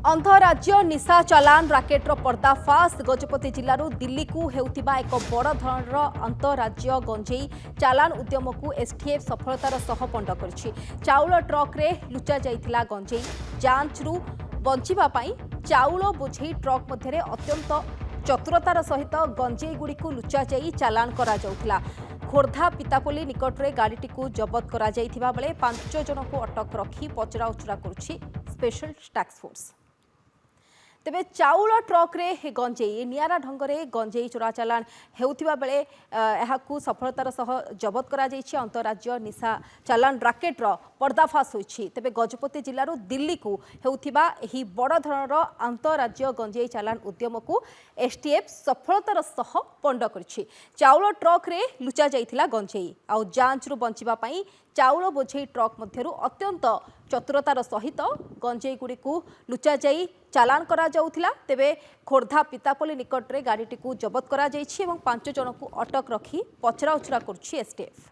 अंतरराज्य निशा चालान राकेटर पर्दाफाश गजपति जिलूर दिल्ली को हेउथिबा एक बड़ धरणर अंतरराज्य गंजेई चालान उद्यम को एसटीएफ सफलतार सह पंड करिछि। चाउल ट्रक रे लुचा जाइथिला गंजेई जांचरू बंचिबा पई चाउल बोझेई ट्रक मध्यरे अत्यंत चतुरतार सहित गंजेई गुड़ी को लुचा जाई चालान करा जाउथिला। खोर्धा पितापल्ली निकटरे गाड़ीटी को जबत करा जाइथिबा बेले 5 जन को अटक रखी पचरा उचरा करुछि स्पेशल टास्क फोर्स। तेबे चाउल ट्रक रे गंजेई नियारा ढंगरे गंजेई चोरा चालान हेउथिबा बेले एहाकू सफलतार सह जबत करा जाइछि। अंतरराज्य निशा चालान राकेटर पर्दाफाश होइछि। तेबे गजपति जिल्लारू दिल्ली को हेउथिबा एही बड़ धरणर अंतरराज्य गंजेई चालान उद्यम को एसटीएफ सफलतार सह पंड करिछि। चाउल ट्रक रे लुचा जाइथिला गंजेई आउ जांचरू बंचिबा पई चाउल बोझेई ट्रक मध्यरू अत्यंत चतुरतार सहित गंजेई गुड़ी को लुचा जाई चालान करा जाउथिला। तेबे खोर्धा पितापल्ली निकटरे गाड़ीटी को जबत करा जाइछि एवं 5 जन को अटक रखी पचरा उचरा करुछि एसटीएफ।